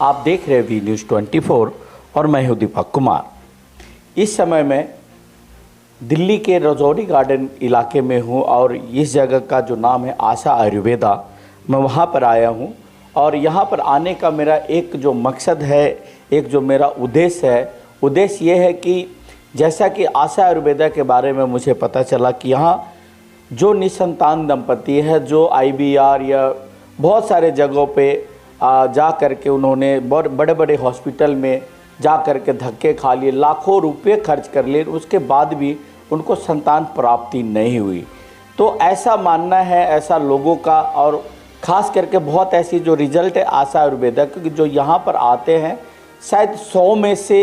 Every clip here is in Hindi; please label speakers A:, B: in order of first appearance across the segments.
A: आप देख रहे वी न्यूज़ 24 और मैं हूं दीपक कुमार। इस समय मैं दिल्ली के रजौरी गार्डन इलाके में हूं और इस जगह का जो नाम है आशा आयुर्वेदा, मैं वहां पर आया हूं। और यहां पर आने का मेरा एक जो मकसद है, एक जो मेरा उद्देश्य ये है कि जैसा कि आशा आयुर्वेदा के बारे में मुझे पता चला कि यहाँ जो निसंतान दंपति है, जो IVR या बहुत सारे जगहों पे जा कर के उन्होंने बड़े बड़े हॉस्पिटल में जा कर के धक्के खा लिए, लाखों रुपए खर्च कर लिए, उसके बाद भी उनको संतान प्राप्ति नहीं हुई। तो ऐसा मानना है ऐसा लोगों का, और ख़ास करके बहुत ऐसी जो रिजल्ट है आशा आयुर्वेदा, क्योंकि जो यहाँ पर आते हैं शायद 100 में से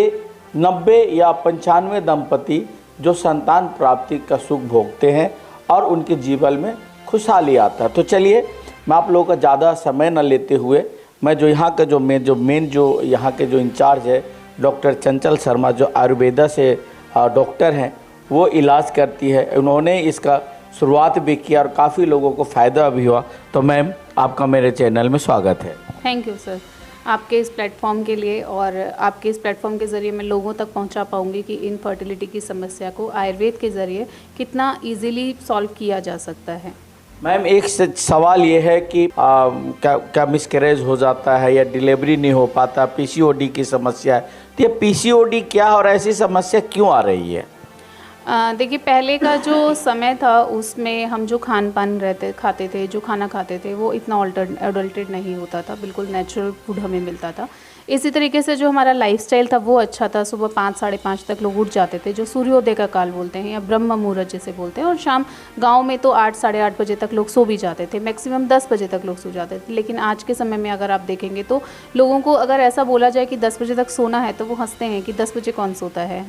A: 90 या 95 दंपति जो संतान प्राप्ति का सुख भोगते हैं और उनके जीवन में खुशहाली आता है। तो चलिए मैं आप लोगों का ज़्यादा समय न लेते हुए, मैं जो यहाँ का जो मेन जो यहाँ के जो इंचार्ज है डॉक्टर चंचल शर्मा, जो आयुर्वेदा से डॉक्टर हैं, वो इलाज करती है, उन्होंने इसका शुरुआत भी किया और काफ़ी लोगों को फ़ायदा भी हुआ। तो मैम आपका मेरे चैनल में स्वागत है।
B: थैंक यू सर, आपके इस प्लेटफॉर्म के लिए, और आपके इस प्लेटफॉर्म के ज़रिए मैं लोगों तक पहुंचा पाऊंगी कि इनफर्टिलिटी की समस्या को आयुर्वेद के ज़रिए कितना इजीली सॉल्व किया जा सकता है।
A: मैम एक सवाल ये है कि क्या मिसकैरेज हो जाता है या डिलीवरी नहीं हो पाता, PCOD की समस्या है, तो ये PCOD क्या और ऐसी समस्या क्यों आ रही है?
B: देखिए, पहले का जो समय था उसमें हम जो खान पान खाते थे, जो खाना खाते थे, वो इतना अडल्टेड नहीं होता था, बिल्कुल नेचुरल फूड हमें मिलता था। इसी तरीके से जो हमारा लाइफस्टाइल था वो अच्छा था। सुबह 5 साढ़े 5 तक लोग उठ जाते थे, जो सूर्योदय का काल बोलते हैं या ब्रह्म मुहूर्त जिसे बोलते हैं, और शाम गांव में तो 8 साढ़े 8 बजे तक लोग सो भी जाते थे, मैक्सिमम 10 बजे तक लोग सो जाते थे। लेकिन आज के समय में अगर आप देखेंगे तो लोगों को अगर ऐसा बोला जाए कि 10 बजे तक सोना है तो वो हंसते हैं कि 10 बजे कौन सोता है।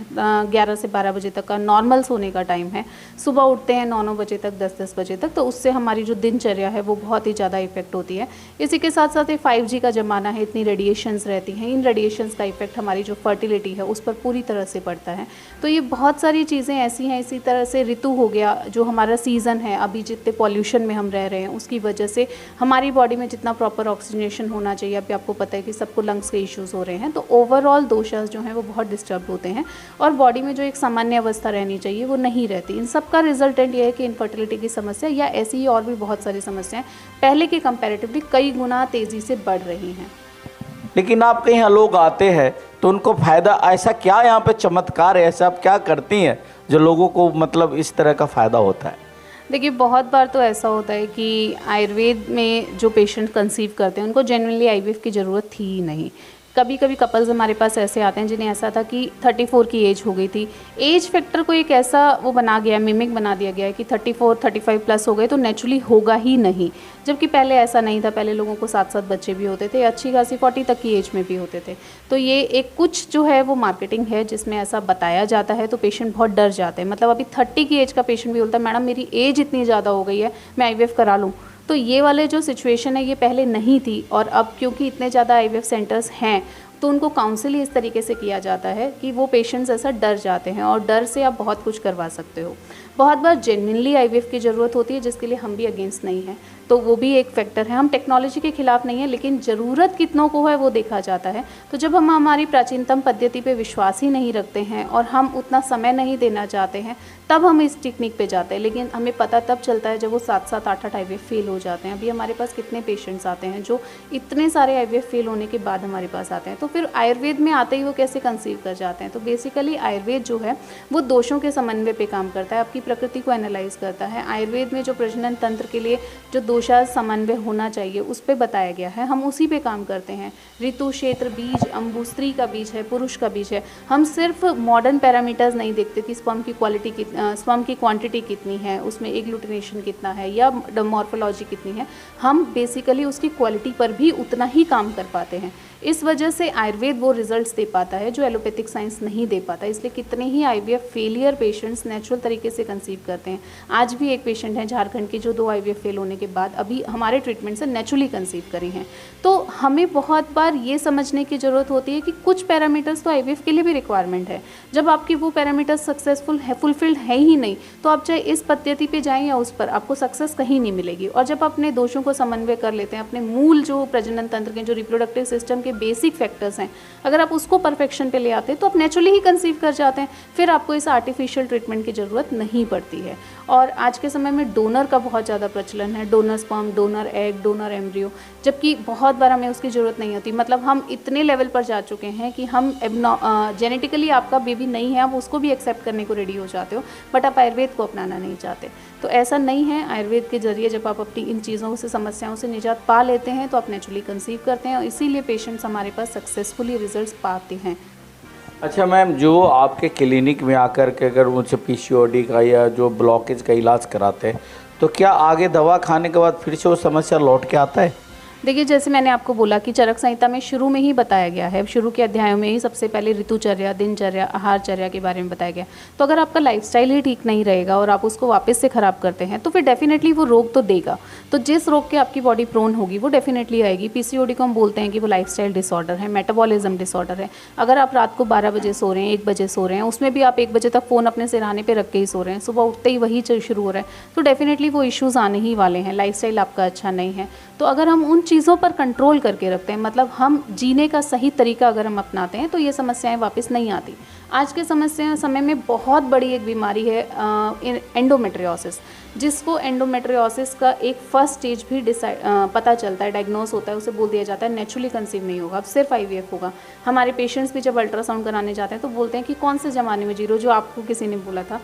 B: 11 से 12 बजे तक का नॉर्मल सोने का टाइम है। सुबह उठते हैं 9 बजे तक, 10 बजे तक, तो उससे हमारी जो दिनचर्या है वो बहुत ही ज़्यादा इफेक्ट होती है। इसी के साथ साथ 5G का ज़माना है, इतनी रेडिएशंस रहती हैं, इन रेडिएशन का इफेक्ट हमारी जो फर्टिलिटी है उस पर पूरी तरह से पड़ता है। तो ये बहुत सारी चीज़ें ऐसी हैं। इसी तरह से ऋतु हो गया, जो हमारा सीज़न है, अभी जितने पॉल्यूशन में हम रह रहे हैं उसकी वजह से हमारी बॉडी में जितना प्रॉपर ऑक्सीजनेशन होना चाहिए, अभी आपको पता है कि सबको लंग्स के इश्यूज़ हो रहे हैं, तो ओवरऑल दोषास जो हैं वो बहुत डिस्टर्ब होते हैं और बॉडी में जो एक सामान्य अवस्था रहनी चाहिए वो नहीं रहती। इन सब का रिजल्टेंट ये है कि इनफर्टिलिटी की समस्या या ऐसी ही और भी बहुत सारी समस्याएं पहले के कंपैरेटिवली कई गुना तेज़ी से बढ़ रही हैं।
A: लेकिन आपके यहाँ लोग आते हैं तो उनको फ़ायदा, ऐसा क्या यहाँ पे चमत्कार है, ऐसा आप क्या करती हैं जो लोगों को मतलब इस तरह का फ़ायदा होता है?
B: देखिए, बहुत बार तो ऐसा होता है कि आयुर्वेद में जो पेशेंट कंसीव करते हैं उनको जेन्युइनली IVF की ज़रूरत थी ही नहीं। कभी कभी कपल्स हमारे पास ऐसे आते हैं जिन्हें ऐसा था कि 34 की एज हो गई थी। एज फैक्टर को एक ऐसा वो बना गया, मिमिक बना दिया गया है कि 34 35 प्लस हो गए तो नेचुरली होगा ही नहीं, जबकि पहले ऐसा नहीं था। पहले लोगों को 7-7 बच्चे भी होते थे, अच्छी खासी 40 तक की एज में भी होते थे। तो ये एक कुछ जो है वो मार्केटिंग है जिसमें ऐसा बताया जाता है, तो पेशेंट बहुत डर जाते हैं। मतलब अभी 30 की एज का पेशेंट भी बोलता है मैडम मेरी एज इतनी ज़्यादा हो गई है, मैं IVF करा लूँ। तो ये वाले जो सिचुएशन है ये पहले नहीं थी, और अब क्योंकि इतने ज़्यादा IVF सेंटर्स हैं तो उनको काउंसिल ही इस तरीके से किया जाता है कि वो पेशेंट्स ऐसा डर जाते हैं, और डर से आप बहुत कुछ करवा सकते हो। बहुत बार जेन्युइनली IVF की ज़रूरत होती है जिसके लिए हम भी अगेंस्ट नहीं हैं, तो वो भी एक फैक्टर है। हम टेक्नोलॉजी के खिलाफ नहीं है, लेकिन ज़रूरत कितनों को है वो देखा जाता है। तो जब हम हमारी प्राचीनतम पद्धति पे विश्वास ही नहीं रखते हैं और हम उतना समय नहीं देना चाहते हैं, तब हम इस टेक्निक पे जाते हैं। लेकिन हमें पता तब चलता है जब वो 7-7 8-8 IVF फेल हो जाते हैं। अभी हमारे पास कितने पेशेंट्स आते हैं जो इतने सारे IVF फेल होने के बाद हमारे पास आते हैं। तो फिर आयुर्वेद में आते ही वो कैसे कंसीव कर जाते हैं? तो बेसिकली आयुर्वेद जो है वो दोषों के समन्वय पे काम करता है, आपकी प्रकृति को एनालाइज करता है। आयुर्वेद में जो प्रजनन तंत्र के लिए जो दोषा समन्वय होना चाहिए उस पर बताया गया है, हम उसी पे काम करते हैं। ऋतु, क्षेत्र, बीज, अंबु, स्त्री का बीज है, पुरुष का बीज है। हम सिर्फ मॉडर्न पैरामीटर्स नहीं देखते कि स्पर्म की क्वालिटी स्पर्म की क्वांटिटी कितनी है, उसमें एग्लूटिनेशन कितना है या मॉर्फोलॉजी कितनी है। हम बेसिकली उसकी क्वालिटी पर भी उतना ही काम कर पाते हैं। इस वजह से आयुर्वेद वो रिजल्ट्स दे पाता है जो एलोपैथिक साइंस नहीं दे पाता। इसलिए कितने ही IVF फेलियर पेशेंट्स नेचुरल तरीके से कंसीव करते हैं। आज भी एक पेशेंट है झारखंड की जो 2 IVF फेल होने के बाद बाद अभी हमारे ट्रीटमेंट से नेचुरली कंसीव करी हैं। तो हमें बहुत बार ये समझने की ज़रूरत होती है कि कुछ पैरामीटर्स तो आईवीएफ के लिए भी रिक्वायरमेंट है। जब आपकी वो पैरामीटर्स सक्सेसफुल है, फुलफिल्ड है ही नहीं, तो आप चाहे इस पद्धति पे जाएं या उस पर, आपको सक्सेस कहीं नहीं मिलेगी। और जब अपने दोषों को समन्वय कर लेते हैं, अपने मूल जो प्रजनन तंत्र के, जो रिप्रोडक्टिव सिस्टम के बेसिक फैक्टर्स हैं, अगर आप उसको परफेक्शन पे ले आते हैं तो आप नेचुरली ही कंसीव कर जाते हैं। फिर आपको इस आर्टिफिशियल ट्रीटमेंट की ज़रूरत नहीं पड़ती है। और आज के समय में डोनर का बहुत ज़्यादा प्रचलन है, donor sperm, donor egg, donor embryo, जबकि बहुत बार हमें उसकी ज़रूरत नहीं होती। मतलब हम इतने लेवल पर जा चुके हैं कि हम जेनेटिकली आपका बेबी नहीं है, आप उसको भी एक्सेप्ट करने को रेडी हो जाते हो, बट आप आयुर्वेद को अपनाना नहीं चाहते। तो ऐसा नहीं है। आयुर्वेद के जरिए जब आप अपनी इन चीज़ों से, समस्याओं से निजात पा लेते हैं तो आप नेचुरली कंसीव करते हैं, और इसीलिए पेशेंट्स हमारे पास सक्सेसफुली रिजल्ट्स पाते हैं।
A: अच्छा मैम, जो आपके क्लिनिक में आकर के अगर उनसे पीसीओडी का या जो ब्लॉकेज का इलाज कराते हैं, तो क्या आगे दवा खाने के बाद फिर से वो समस्या लौट के आता है?
B: देखिए, जैसे मैंने आपको बोला कि चरक संहिता में शुरू में ही बताया गया है, शुरू के अध्यायों में ही सबसे पहले ऋतुचर्या, दिनचर्या, आहारचर्या के बारे में बताया गया। तो अगर आपका लाइफस्टाइल ही ठीक नहीं रहेगा और आप उसको वापस से ख़राब करते हैं तो फिर डेफिनेटली वो रोग तो देगा। तो जिस रोग के आपकी बॉडी प्रोन होगी वो डेफिनेटली आएगी। पीसीओडी को हम बोलते हैं कि वो लाइफस्टाइल डिसऑर्डर है, मेटाबॉलिज्म डिसऑर्डर है। अगर आप रात को 12 बजे सो रहे हैं, 1 बजे सो रहे हैं, उसमें भी आप 1 बजे तक फ़ोन अपने सिरहाने पे रख के ही सो रहे हैं, सुबह उठते ही वही शुरू हो रहा है, तो डेफिनेटली वो इश्यूज़ आने ही वाले हैं। लाइफस्टाइल आपका अच्छा नहीं है। तो अगर हम उन चीज़ों पर कंट्रोल करके रखते हैं, मतलब हम जीने का सही तरीका अगर हम अपनाते हैं, तो ये समस्याएं वापस नहीं आती। आज के समय में बहुत बड़ी एक बीमारी है एंडोमेट्रियोसिस, जिसको एंडोमेट्रियोसिस का एक फर्स्ट स्टेज भी पता चलता है, डायग्नोस होता है, उसे बोल दिया जाता है नेचुरली कंसीव नहीं होगा, अब सिर्फ आईवीएफ होगा। हमारे पेशेंट्स भी जब अल्ट्रासाउंड कराने जाते हैं तो बोलते हैं कि कौन से ज़माने में जी रहे हो, जो आपको किसी ने बोला था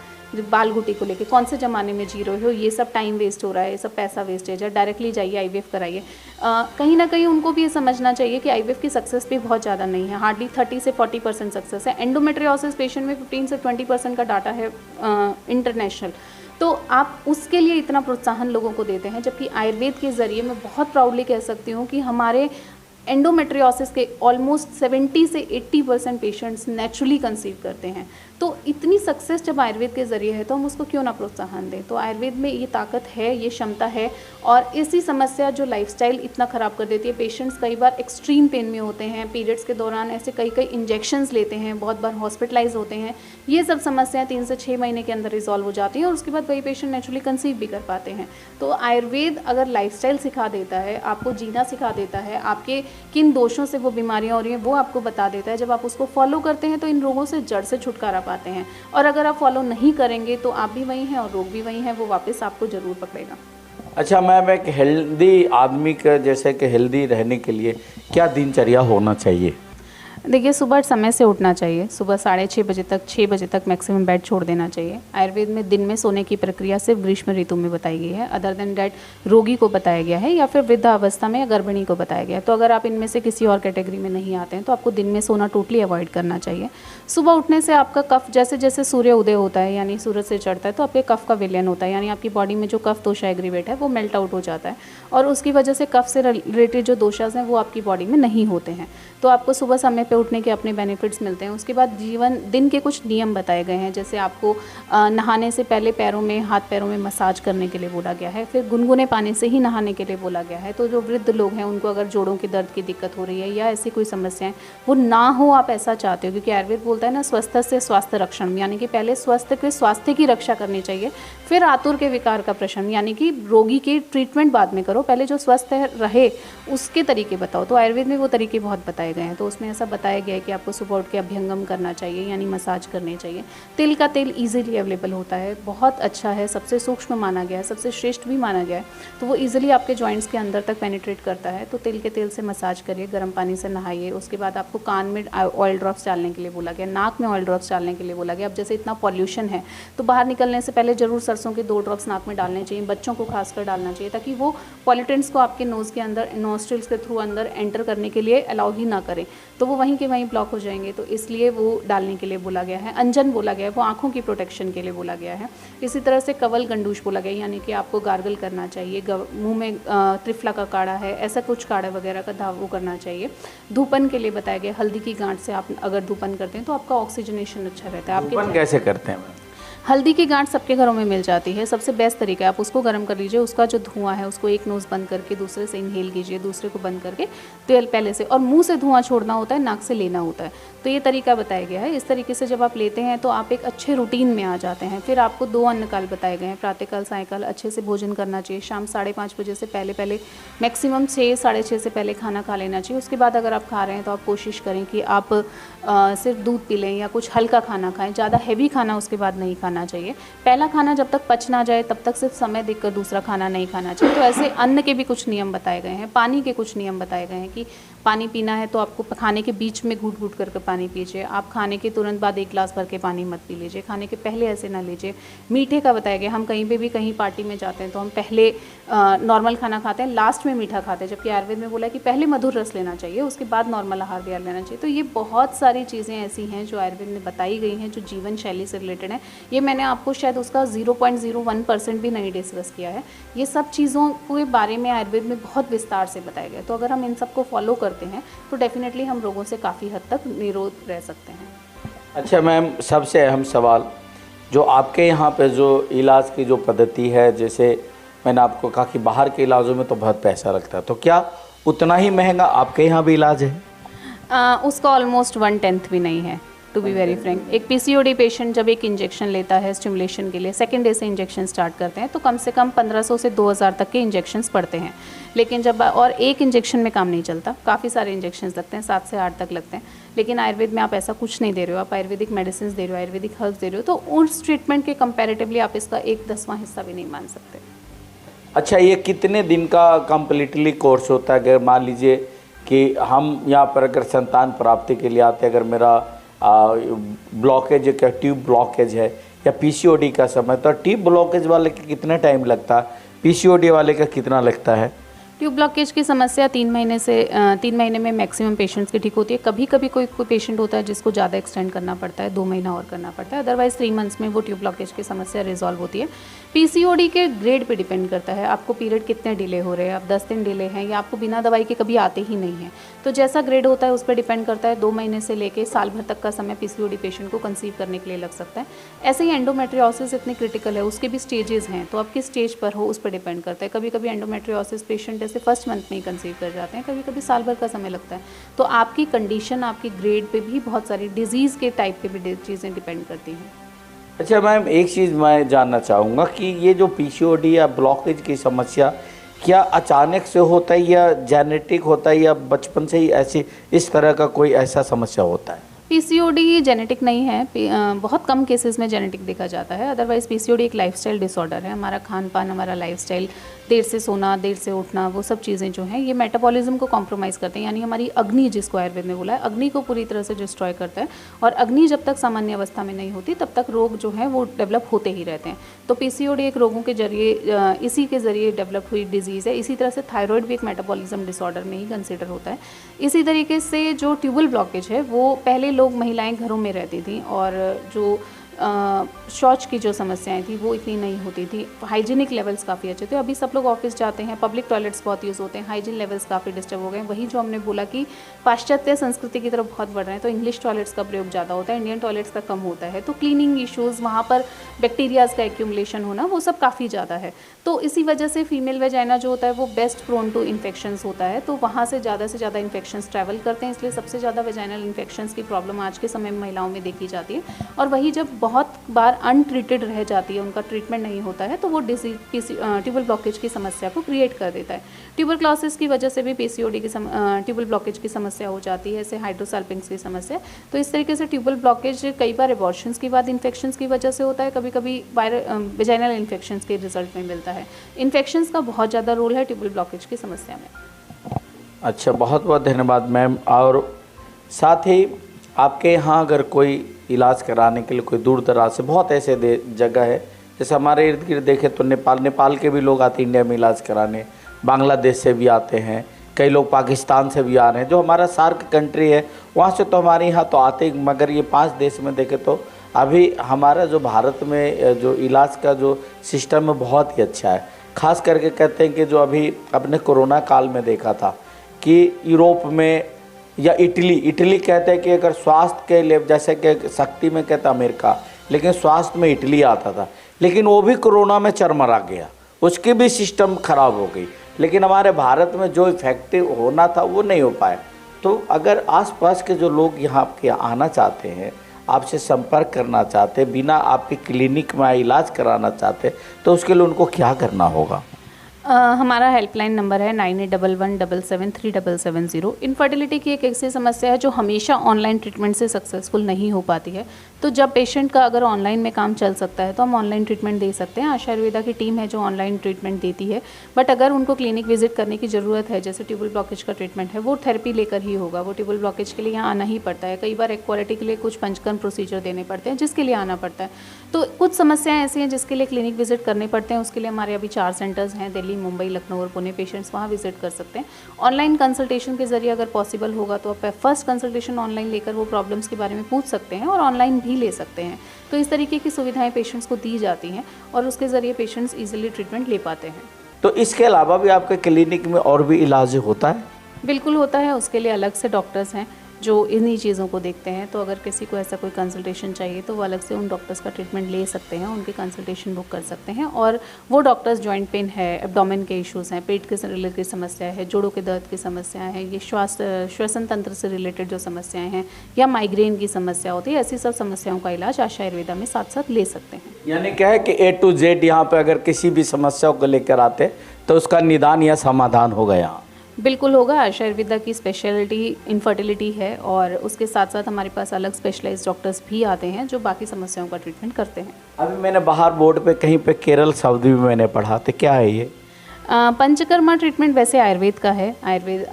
B: बाल गुटी को लेके, कौन से ज़माने में जी रहे हो, ये सब टाइम वेस्ट हो रहा है, ये सब पैसा वेस्टेज है, डायरेक्टली जाइए आईवीएफ कराइए। कहीं ना कहीं उनको भी ये समझना चाहिए कि आईवीएफ की सक्सेस भी बहुत ज़्यादा नहीं है, हार्डली 30 से 40% सक्सेस है। एंडोमेट्रियोसिस पेशेंट में 15 से 20% का डाटा है इंटरनेशनल। तो आप उसके लिए इतना प्रोत्साहन लोगों को देते हैं, जबकि आयुर्वेद के ज़रिए मैं बहुत प्राउडली कह सकती हूँ कि हमारे एंडोमेट्रियोसिस के ऑलमोस्ट 70 से 80% पेशेंट्स नेचुरली कंसीव करते हैं। तो इतनी सक्सेस जब आयुर्वेद के ज़रिए है तो हम उसको क्यों ना प्रोत्साहन दें। तो आयुर्वेद में ये ताकत है, ये क्षमता है। और इसी समस्या जो लाइफस्टाइल इतना ख़राब कर देती है, पेशेंट्स कई बार एक्सट्रीम पेन में होते हैं, पीरियड्स के दौरान ऐसे कई इंजेक्शंस लेते हैं, बहुत बार हॉस्पिटलाइज होते हैं। ये सब समस्याएं 3 से 6 महीने के अंदर रिजॉल्व हो जाती हैं और उसके बाद वही पेशेंट नेचुरली कंसीव भी कर पाते हैं। तो आयुर्वेद अगर लाइफस्टाइल सिखा देता है, आपको जीना सिखा देता है, आपके किन दोषों से वो बीमारियां हो रही हैं वो आपको बता देता है, जब आप उसको फॉलो करते हैं तो इन रोगों से जड़ से छुटकारा पाते हैं। और अगर आप फॉलो नहीं करेंगे तो आप भी वही हैं और रोग भी वही हैं, वो वापस आपको ज़रूर पकड़ेगा।
A: अच्छा मैम, एक हेल्दी आदमी का जैसे कि हेल्दी रहने के लिए क्या दिनचर्या होना चाहिए?
B: देखिए, सुबह समय से उठना चाहिए, सुबह 6:30 बजे तक, 6 बजे तक मैक्सिमम बेड छोड़ देना चाहिए। आयुर्वेद में दिन में सोने की प्रक्रिया सिर्फ ग्रीष्म ऋतु में बताई गई है, अदर देन डैट रोगी को बताया गया है या फिर वृद्धावस्था में या गर्भिणी को बताया गया है। तो अगर आप इनमें से किसी और कैटेगरी में नहीं आते हैं तो आपको दिन में सोना टोटली अवॉइड करना चाहिए। सुबह उठने से आपका कफ, जैसे जैसे सूर्य उदय होता है यानी सूरज से चढ़ता है, तो आपके कफ का विलयन होता है, यानी आपकी बॉडी में जो कफ दोषा एग्रीवेट है वो मेल्ट आउट हो जाता है और उसकी वजह से कफ से रिलेटेड जो दोषास हैं वो आपकी बॉडी में नहीं होते हैं। तो आपको सुबह समय पे उठने के अपने बेनिफिट्स मिलते हैं। उसके बाद दिन के कुछ नियम बताए गए हैं, जैसे आपको नहाने से पहले पैरों में, हाथ पैरों में मसाज करने के लिए बोला गया है, फिर गुनगुने पानी से ही नहाने के लिए बोला गया है। तो जो वृद्ध लोग हैं उनको अगर जोड़ों के दर्द की दिक्कत हो रही है या ऐसी कोई समस्याएं वो ना हो, आप ऐसा चाहते हो, क्योंकि आयुर्वेद बोलता है ना, स्वस्थ से स्वास्थ्य रक्षण, यानी कि पहले स्वस्थ के स्वास्थ्य की रक्षा करनी चाहिए, फिर आतुर के विकार का प्रशमन, यानी कि रोगी की ट्रीटमेंट बाद में करो, पहले जो स्वस्थ रहे उसके तरीके बताओ। तो आयुर्वेद में वो तरीके बहुत बताए गए हैं। तो उसमें ऐसा बताया गया है कि आपको सुबह उठ के अभ्यंगम करना चाहिए, यानी मसाज करनी चाहिए। तिल का तेल ईजिली अवेलेबल होता है, बहुत अच्छा है, सबसे सूक्ष्म माना गया है, सबसे श्रेष्ठ भी माना गया है। तो वो ईजिली आपके जॉइंट्स के अंदर तक पेनिट्रेट करता है। तो तिल के तेल से मसाज करिए, गर्म पानी से नहाइए। उसके बाद आपको कान में ऑयल ड्रॉप्स डालने के लिए बोला गया, नाक में ऑयल ड्रॉप्स डालने के लिए बोला गया। अब जैसे इतना पॉल्यूशन है तो बाहर निकलने से पहले ज़रूर सरसों के 2 ड्रॉप्स नाक में डालने चाहिए, बच्चों को खासकर डालना चाहिए, ताकि वो पॉल्यूटेंट्स को आपके नोज़ के अंदर, नॉस्ट्रिल्स के थ्रू अंदर एंटर करने के लिए अलाउ ही ना करें, तो वो वहीं के वहीं ब्लॉक हो जाएंगे। तो इसलिए वो डालने के लिए बोला गया है। अंजन बोला गया है, वो आँखों की प्रोटेक्शन के लिए बोला गया है। इसी तरह से कवल गंडूश बोला गया, यानी कि आपको गार्गल करना चाहिए, मुँह में त्रिफला का काढ़ा है, ऐसा कुछ काढ़ा वगैरह का धाव करना चाहिए। धूपन के लिए बताया गया, हल्दी की गांठ से आप अगर धूपन करते हैं तो आपका ऑक्सीजनेशन अच्छा रहता है।
A: धूपन कैसे करते हैं?
B: हल्दी की गांठ सबके घरों में मिल जाती है, सबसे बेस्ट तरीका है आप उसको गर्म कर लीजिए, उसका जो धुआं है उसको एक नोज़ बंद करके दूसरे से इनहेल कीजिए, दूसरे को बंद करके तेल पहले से, और मुंह से धुआं छोड़ना होता है, नाक से लेना होता है। तो ये तरीका बताया गया है। इस तरीके से जब आप लेते हैं तो आप एक अच्छे रूटीन में आ जाते हैं। फिर आपको 2 अन्न काल बताए गए हैं, प्रातःकाल सायंकाल अच्छे से भोजन करना चाहिए, शाम 5:30 बजे से पहले मैक्सिमम 6 साढ़े 6 से पहले खाना खा लेना चाहिए। उसके बाद अगर आप खा रहे हैं तो आप कोशिश करें कि आप सिर्फ दूध पी लें या कुछ हल्का खाना खाएं, ज़्यादा हैवी खाना उसके बाद नहीं खाना चाहिए। पहला खाना जब तक पच ना जाए तब तक सिर्फ समय देखकर दूसरा खाना नहीं खाना चाहिए। तो ऐसे अन्न के भी कुछ नियम बताए गए हैं, पानी के कुछ नियम बताए गए हैं कि पानी पीना है तो आपको खाने के बीच में घूट घूट करके पानी पीजिए, आप खाने के तुरंत बाद 1 गिलास भर के पानी मत पी लीजिए, खाने के पहले ऐसे ना लीजिए। मीठे का बताया गया, हम कहीं पे भी कहीं पार्टी में जाते हैं तो हम पहले नॉर्मल खाना खाते हैं, लास्ट में मीठा खाते हैं, जबकि आयुर्वेद में बोला है कि पहले मधुर रस लेना चाहिए, उसके बाद नॉर्मल आहार विहार लेना चाहिए। तो ये बहुत सारी चीज़ें ऐसी हैं जो आयुर्वेद में बताई गई हैं जो जीवन शैली से रिलेटेड है। ये मैंने आपको शायद उसका 0.01% भी नहीं डिस्कस किया है। ये सब चीज़ों के बारे में आयुर्वेद में बहुत विस्तार से बताया गया है। तो अगर हम इन सबको फॉलो करते हैं तो डेफिनेटली हम रोगों से काफ़ी हद तक निरोध रह सकते हैं।
A: अच्छा मैम, सबसे अहम सवाल, जो आपके यहाँ पे जो इलाज की जो पद्धति है, जैसे मैंने आपको कहा कि बाहर के इलाजों में तो बहुत पैसा लगता है, तो क्या उतना ही महंगा आपके यहाँ भी इलाज है?
B: उसका ऑलमोस्ट 1/10 भी नहीं है, टू बी वेरी फ्रैंक। एक पीसीओडी पेशेंट जब एक इंजेक्शन लेता है स्टिमुलेशन के लिए, सेकेंड डे से इंजेक्शन स्टार्ट करते हैं तो कम से कम 1500 से 2000 तक के इंजेक्शंस पड़ते हैं। लेकिन जब और एक इंजेक्शन में काम नहीं चलता, काफ़ी सारे इंजेक्शंस लगते हैं, 7 से 8 तक लगते हैं। लेकिन आयुर्वेद में आप ऐसा कुछ नहीं दे रहे हो, आप आयुर्वेदिक मेडिसिन दे रहे हो, आयुर्वेदिक हर्ब्स दे रहे हो, तो उस ट्रीटमेंट के कंपैरेटिवली आप इसका 1/10वां हिस्सा भी नहीं मान सकते।
A: अच्छा, ये कितने दिन का कम्प्लीटली कोर्स होता है? अगर मान लीजिए कि हम यहाँ पर अगर संतान प्राप्ति के लिए आते हैं, अगर मेरा ब्लॉकेज का ट्यूब ब्लॉकेज है या पीसीओडी का समय, तो ट्यूब ब्लॉकेज वाले का कितना टाइम लगता है, पीसीओडी वाले का कितना लगता है?
B: ट्यूब ब्लॉकेज की समस्या 3 महीने में मैक्सिमम पेशेंट्स की ठीक होती है। कभी कभी कोई पेशेंट होता है जिसको ज़्यादा एक्सटेंड करना पड़ता है, 2 महीना और करना पड़ता है, अदरवाइज 3 मंथ्स में वो ट्यूब ब्लॉकेज की समस्या रिजॉल्व होती है। पीसीओडी के ग्रेड पे डिपेंड करता है, आपको पीरियड कितने डिले हो रहे हैं, आप 10 दिन डिले हैं या आपको बिना दवाई के कभी आते ही नहीं हैं। तो जैसा ग्रेड होता है उस पर डिपेंड करता है। 2 महीने से लेके साल भर तक का समय पीसीओडी पेशेंट को कंसीव करने के लिए लग सकता है। ऐसे ही एंडोमेट्रियोसिस इतनी क्रिटिकल है, उसके भी स्टेजेस हैं, तो आप किस स्टेज पर हो उस पर डिपेंड करता है। कभी कभी एंडोमेट्रियोसिस पेशेंट जैसे फर्स्ट मंथ में ही कंसीव कर जाते हैं, कभी कभी साल भर का समय लगता है। तो आपकी कंडीशन, आपकी ग्रेड पे भी बहुत सारी डिजीज़ के टाइप पे भी चीज़ें डिपेंड करती हैं।
A: अच्छा मैम, एक चीज़ मैं जानना चाहूँगा कि ये जो पीसीओडी या ब्लॉकेज की समस्या क्या अचानक से होता है या जेनेटिक होता है या बचपन से ही ऐसी इस तरह का कोई ऐसा समस्या होता है?
B: पीसीओडी जेनेटिक नहीं है, बहुत कम केसेस में जेनेटिक देखा जाता है। अदरवाइज पीसीओडी एक लाइफस्टाइल डिसऑर्डर है। हमारा खान पान, हमारा लाइफस्टाइल, देर से सोना, देर से उठना, वो सब चीज़ें जो हैं ये मेटाबॉलिज्म को कॉम्प्रोमाइज़ करते हैं, यानी हमारी अग्नि, जिसको आयुर्वेद में बोला है, अग्नि को पूरी तरह से डिस्ट्रॉय करता है। और अग्नि जब तक सामान्य अवस्था में नहीं होती तब तक रोग जो है वो डेवलप होते ही रहते हैं। तो पीसीओडी एक रोगों के जरिए, इसी के ज़रिए डेवलप हुई डिजीज़ है। इसी तरह से थायराइड भी एक मेटाबॉलिज्म डिसऑर्डर में ही कंसिडर होता है। इसी तरीके से जो ट्यूबल ब्लॉकेज है वो पहले लोग महिलाएं घरों में रहती थी और जो शौच की जो समस्याएं थी वो इतनी नहीं होती थी, हाइजीनिक लेवल्स काफ़ी अच्छे थे। अभी सब लोग ऑफिस जाते हैं, पब्लिक टॉयलेट्स बहुत यूज़ होते हैं, हाइजीन लेवल्स काफ़ी डिस्टर्ब हो गए। वही जो हमने बोला कि पाश्चात्य संस्कृति की तरफ बहुत बढ़ रहे हैं, तो इंग्लिश टॉयलेट्स का प्रयोग ज़्यादा होता है, इंडियन टॉयलेट्स का कम होता है। तो क्लीनिंग इश्यूज़, वहाँ पर बैक्टीरियाज़ का एक्यूमुलेशन होना, वो सब काफ़ी ज़्यादा है। तो इसी वजह से फीमेल वेजाइना जो होता है वो बेस्ट प्रोन टू इन्फेक्शंस होता है, तो वहाँ से ज़्यादा इन्फेक्शंस ट्रैवल करते हैं। इसलिए सबसे ज़्यादा वेजाइनल इन्फेक्शंस की प्रॉब्लम आज के समय में महिलाओं में देखी जाती है। और वही जब बहुत बार अनट्रीटेड रह जाती है, उनका ट्रीटमेंट नहीं होता है, तो वो ट्यूबल ब्लॉकेज की समस्या को क्रिएट कर देता है। ट्यूबरक्लोसिस की वजह से भी पीसीओडी की ट्यूबल ब्लॉकेज की समस्या हो जाती है, ऐसे हाइड्रोसल्फिंग्स की समस्या। तो इस तरीके से ट्यूबल ब्लॉकेज कई बार एबॉर्शंस के बाद इन्फेक्शंस की वजह से होता है, कभी कभी वेजाइनल इन्फेक्शंस के रिजल्ट में मिलता है। इन्फेक्शंस का बहुत ज़्यादा रोल है ट्यूबल ब्लॉकेज की समस्या में।
A: अच्छा, बहुत बहुत धन्यवाद मैम। और साथ ही आपके यहाँ अगर कोई इलाज कराने के लिए कोई दूर दराज से, बहुत ऐसे जगह है, जैसे हमारे इर्द गिर्द देखें तो नेपाल के भी लोग आते हैं इंडिया में इलाज कराने, बांग्लादेश से भी आते हैं, कई लोग पाकिस्तान से भी आ रहे हैं। जो हमारा सार्क कंट्री है वहाँ से तो हमारे यहाँ तो आते ही, मगर ये 5 देश में देखें तो अभी हमारा जो भारत में जो इलाज का जो सिस्टम है बहुत ही अच्छा है। खास करके कहते हैं कि जो अभी अपने कोरोना काल में देखा था कि यूरोप में या इटली कहते हैं कि अगर स्वास्थ्य के लिए, जैसे कि शक्ति में कहता अमेरिका, लेकिन स्वास्थ्य में इटली आता था, लेकिन वो भी कोरोना में चरमरा गया, उसकी भी सिस्टम खराब हो गई। लेकिन हमारे भारत में जो इफेक्टिव होना था वो नहीं हो पाया। तो अगर आसपास के जो लोग यहाँ के आना चाहते हैं, आपसे संपर्क करना चाहते हैं, बिना आपके क्लिनिक में इलाज कराना चाहते, तो उसके लिए उनको क्या करना होगा?
B: हमारा हेल्पलाइन नंबर है 9811773770। इनफर्टिलिटी की एक ऐसी समस्या है जो हमेशा ऑनलाइन ट्रीटमेंट से सक्सेसफुल नहीं हो पाती है। तो जब पेशेंट का अगर ऑनलाइन में काम चल सकता है तो हम ऑनलाइन ट्रीटमेंट दे सकते हैं। आशा आयुर्वेदा की टीम है जो ऑनलाइन ट्रीटमेंट देती है। बट अगर उनको क्लिनिक विजिट करने की ज़रूरत है, जैसे ट्यूबल ब्लॉकेज का ट्रीटमेंट है, वो थेरेपी लेकर ही होगा। वो ट्यूबल ब्लॉकेज के लिए यहाँ आना ही पड़ता है। कई बार एक्वालिटी के लिए कुछ पंचकर्म प्रोसीजर देने पड़ते हैं, जिसके लिए आना पड़ता है। तो कुछ समस्याएं ऐसी हैं जिसके लिए क्लिनिक विजिट करने पड़ते हैं। उसके लिए हमारे अभी 4 सेंटर्स हैं, दिल्ली, मुंबई, लखनऊ और पुणे। पेशेंट्स वहाँ विजिट कर सकते हैं। ऑनलाइन कंसल्टेशन के जरिए अगर पॉसिबल होगा तो आप फर्स्ट कंसल्टेशन ऑनलाइन लेकर वो प्रॉब्लम्स के बारे में पूछ सकते हैं और ऑनलाइन भी ले सकते हैं। तो इस तरीके की सुविधाएं पेशेंट्स को दी जाती हैं और उसके ज़रिए पेशेंट्स ईजिली ट्रीटमेंट ले पाते हैं।
A: तो इसके अलावा भी आपके क्लिनिक में और भी इलाज होता है?
B: बिल्कुल होता है। उसके लिए अलग से डॉक्टर्स हैं जो इन्हीं चीज़ों को देखते हैं। तो अगर किसी को ऐसा कोई कंसल्टेशन चाहिए तो वो अलग से उन डॉक्टर्स का ट्रीटमेंट ले सकते हैं, उनकी कंसल्टेशन बुक कर सकते हैं। और वो डॉक्टर्स जॉइंट पेन है, एब्डोमेन के इश्यूज़ हैं, पेट के से रिलेटेड समस्या है, जोड़ों के दर्द की समस्याएं हैं, ये श्वसन तंत्र से रिलेटेड जो समस्याएं हैं या माइग्रेन की समस्या होती है, ऐसी सब समस्याओं का इलाज आशा आयुर्वेदा में साथ साथ ले सकते हैं।
A: यानी क्या है कि A to Z यहाँ पे अगर किसी भी समस्या को लेकर आते तो उसका निदान या समाधान होगा यहाँ?
B: बिल्कुल होगा। आशा आयुर्वेदा की स्पेशलिटी इनफर्टिलिटी है और उसके साथ साथ हमारे पास अलग स्पेशलाइज्ड डॉक्टर्स भी आते हैं जो बाकी समस्याओं का ट्रीटमेंट करते हैं।
A: अभी मैंने बाहर बोर्ड पे कहीं पे केरल शब्द भी मैंने पढ़ा, तो क्या है ये?
B: पंचकर्मा ट्रीटमेंट वैसे आयुर्वेद का है। आयुर्वेद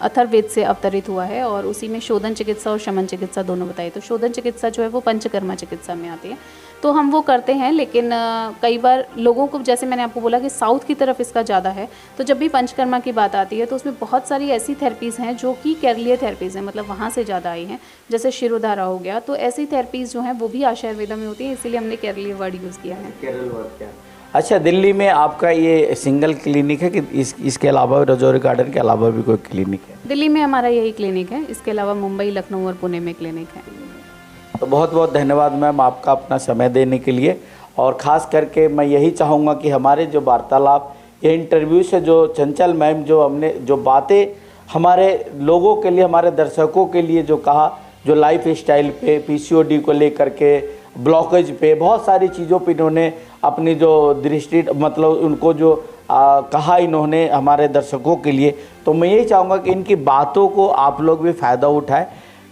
B: अथर्ववेद से अवतरित हुआ है और उसी में शोधन चिकित्सा और शमन चिकित्सा दोनों बताई। तो शोधन चिकित्सा जो है वो पंचकर्मा चिकित्सा में आती है, तो हम वो करते हैं। लेकिन कई बार लोगों को, जैसे मैंने आपको बोला कि साउथ की तरफ इसका ज़्यादा है, तो जब भी पंचकर्मा की बात आती है तो उसमें बहुत सारी ऐसी थेरेपीज़ हैं जो कि केरलीय थेरेपीज़ हैं, मतलब वहाँ से ज़्यादा आई हैं, जैसे शिरोधारा हो गया। तो ऐसी थेरेपीज़ जो हैं वो भी आशा आयुर्वेदा में होती है, इसीलिए हमने केरलीय वर्ड यूज़ किया है।
A: केरल वर्ड क्या? अच्छा, दिल्ली में आपका ये सिंगल क्लिनिक है कि इसके अलावा रजौरी गार्डन के अलावा भी कोई क्लिनिक है?
B: दिल्ली में हमारा यही क्लिनिक है, इसके अलावा मुंबई, लखनऊ और पुणे में क्लिनिक है।
A: तो बहुत बहुत धन्यवाद मैम आपका अपना समय देने के लिए। और ख़ास करके मैं यही चाहूँगा कि हमारे जो वार्तालाप, ये इंटरव्यू से जो चंचल मैम जो हमने जो बातें हमारे लोगों के लिए, हमारे दर्शकों के लिए जो कहा, जो लाइफ स्टाइल पे, PCOD को लेकर के, ब्लॉकेज पे, बहुत सारी चीज़ों पे इन्होंने अपनी जो दृष्टि, मतलब उनको जो कहा इन्होंने हमारे दर्शकों के लिए, तो मैं यही चाहूँगा कि इनकी बातों को आप लोग भी फ़ायदा उठाएं,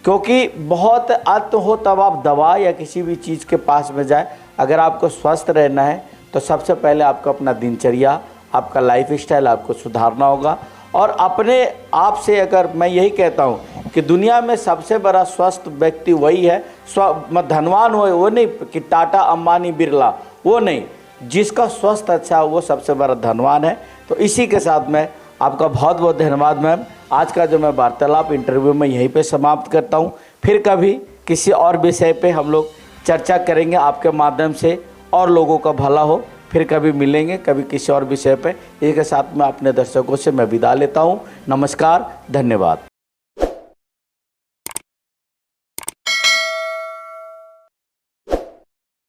A: क्योंकि बहुत अंत हो तब आप दवा या किसी भी चीज़ के पास में जाए। अगर आपको स्वस्थ रहना है तो सबसे पहले आपको अपना दिनचर्या, आपका लाइफ स्टाइल आपको सुधारना होगा। और अपने आप से, अगर मैं यही कहता हूँ कि दुनिया में सबसे बड़ा स्वस्थ व्यक्ति वही है, धनवान हो, वो नहीं कि टाटा, अंबानी, बिरला, वो नहीं, जिसका स्वस्थ अच्छा वो सबसे बड़ा धनवान है। तो इसी के साथ मैं आपका बहुत बहुत धन्यवाद मैम। आज का जो मैं वार्तालाप इंटरव्यू में यहीं पे समाप्त करता हूँ। फिर कभी किसी और विषय पे हम लोग चर्चा करेंगे आपके माध्यम से, और लोगों का भला हो। फिर कभी मिलेंगे, कभी किसी और विषय पे। इसके साथ मैं अपने दर्शकों से मैं विदा लेता हूँ। नमस्कार, धन्यवाद।